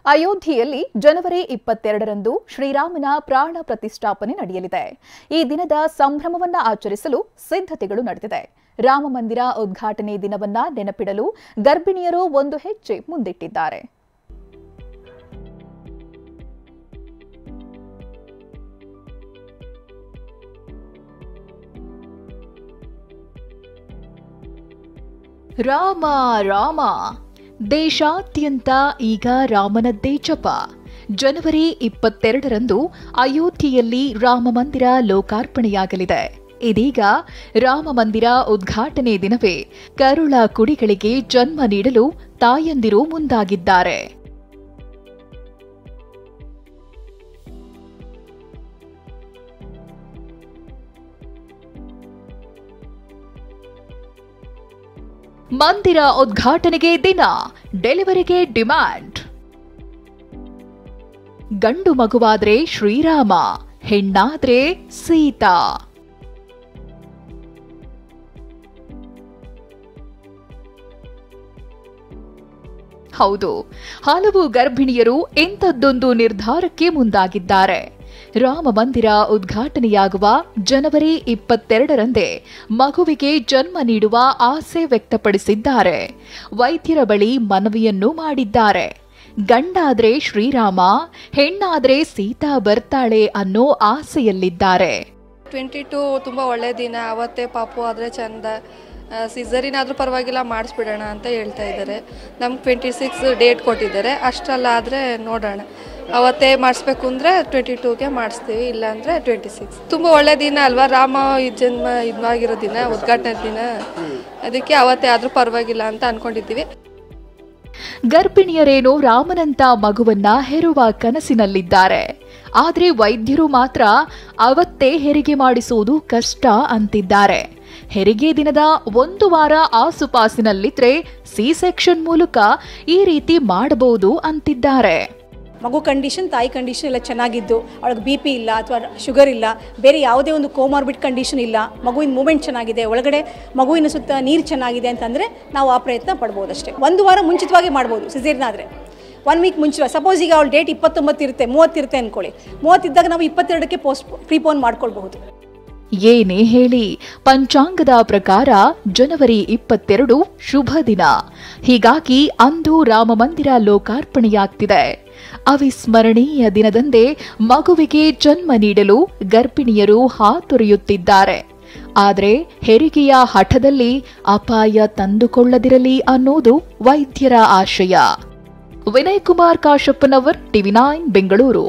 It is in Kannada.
ಅಯೋಧ್ಯೆಯಲ್ಲಿ ಜನವರಿ 22ರಂದು ಶ್ರೀರಾಮನ ಪ್ರಾಣ ಪ್ರತಿಷ್ಠಾಪನೆ ನಡೆಯಲಿದೆ. ಈ ದಿನದ ಸಂಭ್ರಮವನ್ನ ಆಚರಿಸಲು ಸಿದ್ಧತೆಗಳು ನಡೆದಿದೆ. ರಾಮ ಮಂದಿರ ಉದ್ಘಾಟನೆ ದಿನವನ್ನ ನೆನಪಿಡಲು ಗರ್ಭಿಣಿಯರು ಒಂದು ಹೆಜ್ಜೆ ಮುಂದಿಟ್ಟಿದ್ದಾರೆ. ರಾಮ ರಾಮ ದೇಶಾದ್ಯಂತ ಈಗ ರಾಮನದ್ದೇ ಜಪ. ಜನವರಿ 22ರಂದು ಅಯೋಧ್ಯೆಯಲ್ಲಿ ರಾಮ ಮಂದಿರ ಲೋಕಾರ್ಪಣೆಯಾಗಲಿದೆ. ಇದೀಗ ರಾಮ ಮಂದಿರ ಉದ್ಘಾಟನೆ ದಿನವೇ ಕರುಳ ಕುಡಿಗಳಿಗೆ ಜನ್ಮ ನೀಡಲು ತಾಯಂದಿರು ಮುಂದಾಗಿದ್ದಾರೆ. ಮಂದಿರ ಉದ್ಘಾಟನೆಗೆ ದಿನ, ಡೆಲಿವರಿಗೆ ಡಿಮ್ಯಾಂಡ್. ಗಂಡು ಮಗುವಾದ್ರೆ ಶ್ರೀರಾಮ, ಹೆಣ್ಣಾದ್ರೆ ಸೀತಾ. ಹೌದು, ಹಲವು ಗರ್ಭಿಣಿಯರು ಇಂಥದ್ದೊಂದು ನಿರ್ಧಾರಕ್ಕೆ ಮುಂದಾಗಿದ್ದಾರೆ. ರಾಮ ಮಂದಿರ ಉದ್ಘಾಟನೆಯಾಗುವ ಜನವರಿ 22ರಂದೇ ಮಗುವಿಗೆ ಜನ್ಮ ನೀಡುವ ಆಸೆ ವ್ಯಕ್ತಪಡಿಸಿದ್ದಾರೆ. ವೈದ್ಯರ ಬಳಿ ಮನವಿಯನ್ನು ಮಾಡಿದ್ದಾರೆ. ಗಂಡಾದ್ರೆ ಶ್ರೀರಾಮ, ಹೆಣ್ಣಾದ್ರೆ ಸೀತಾ ಬರ್ತಾಳೆ ಅನ್ನೋ ಆಸೆಯಲ್ಲಿದ್ದಾರೆ. 22 ತುಂಬಾ ಒಳ್ಳೆ ದಿನ. ಅವತ್ತೇ ಪಾಪು ಆದ್ರೆ ಚಂದ, ಸಿಸರಿನ್ ಆದ್ರೂ ಪರವಾಗಿಲ್ಲ ಮಾಡಿಸ್ಬಿಡೋಣ ಅಂತ ಹೇಳ್ತಾ ಇದ್ದಾರೆ. ನಮ್ಗೆ 26 ಡೇಟ್ ಕೊಟ್ಟಿದ್ದಾರೆ. ಅಷ್ಟಲ್ಲಾದರೆ ನೋಡೋಣ. ಅವತ್ತೇ ಮಾಡಿಸ್ಬೇಕು ಅಂದರೆ 22ಗೆ ಮಾಡಿಸ್ತೀವಿ, ಇಲ್ಲಾಂದರೆ 26. ತುಂಬ ಒಳ್ಳೆ ದಿನ ಅಲ್ವಾ, ರಾಮ ಜನ್ಮ ಇದಾಗಿರೋ ದಿನ, ಉದ್ಘಾಟನೆ ದಿನ. ಅದಕ್ಕೆ ಅವತ್ತೇ ಆದರೂ ಪರವಾಗಿಲ್ಲ ಅಂತ ಅನ್ಕೊಂಡಿದ್ದೀವಿ. ಗರ್ಭಿಣಿಯರೇನೋ ರಾಮನಂತ ಮಗುವನ್ನ ಹೆರುವ ಕನಸಿನಲ್ಲಿದ್ದಾರೆ. ಆದರೆ ವೈದ್ಯರು ಮಾತ್ರ ಅವತ್ತೇ ಹೆರಿಗೆ ಮಾಡಿಸುವುದು ಕಷ್ಟ ಅಂತಿದ್ದಾರೆ. ಹೆರಿಗೆ ದಿನದ 1 ವಾರ ಆಸುಪಾಸಿನಲ್ಲಿದ್ರೆ ಸಿ ಸೆಕ್ಷನ್ ಮೂಲಕ ಈ ರೀತಿ ಮಾಡಬಹುದು ಅಂತಿದ್ದಾರೆ. ಮಗು ಕಂಡೀಷನ್, ತಾಯಿ ಕಂಡೀಷನ್ ಎಲ್ಲ ಚೆನ್ನಾಗಿದ್ದು, ಅವಳಿಗೆ BP ಇಲ್ಲ ಅಥವಾ ಶುಗರ್ ಇಲ್ಲ, ಬೇರೆ ಯಾವುದೇ ಒಂದು ಕೋಮಾರ್ಬಿಡ್ ಕಂಡೀಷನ್ ಇಲ್ಲ, ಮಗುವಿನ ಮೂಮೆಂಟ್ ಚೆನ್ನಾಗಿದೆ, ಒಳಗಡೆ ಮಗುವಿನ ಸುತ್ತ ನೀರು ಚೆನ್ನಾಗಿದೆ ಅಂತಂದರೆ ನಾವು ಆ ಪ್ರಯತ್ನ ಪಡ್ಬೋದು ಅಷ್ಟೇ. 1 ವಾರ ಮುಂಚಿತವಾಗಿ ಮಾಡ್ಬೋದು. ಸಿಸೇರಿಯನ್ ಆದರೆ 1 ವೀಕ್ ಮುಂಚೆ. ಸಪೋಸ್ ಈಗ ಅವಳ ಡೇಟ್ 29 ಇರುತ್ತೆ, 30 ಇರುತ್ತೆ ಅಂದ್ಕೊಳ್ಳಿ. 30 ಇದ್ದಾಗ ನಾವು 22ಕ್ಕೆ ಪ್ರೀಪೋನ್ ಮಾಡ್ಕೊಳ್ಬಹುದು. ಏನೇ ಹೇಳಿ, ಪಂಚಾಂಗದ ಪ್ರಕಾರ ಜನವರಿ 22 ಶುಭ ದಿನ. ಹೀಗಾಗಿ ಅಂದು ರಾಮ ಮಂದಿರ ಲೋಕಾರ್ಪಣೆಯಾಗ್ತಿದೆ. ಅವಿಸ್ಮರಣೀಯ ದಿನದಂದೇ ಮಗುವಿಗೆ ಜನ್ಮ ನೀಡಲು ಗರ್ಭಿಣಿಯರು ಹಾತೊರೆಯುತ್ತಿದ್ದಾರೆ. ಆದರೆ ಹೆರಿಗೆಯ ಹಠದಲ್ಲಿ ಅಪಾಯ ತಂದುಕೊಳ್ಳದಿರಲಿ ಅನ್ನೋದು ವೈದ್ಯರ ಆಶಯ. ವಿನಯ್ ಕುಮಾರ್ ಕಾಶಪ್ಪನವರ್, TV9 ಬೆಂಗಳೂರು.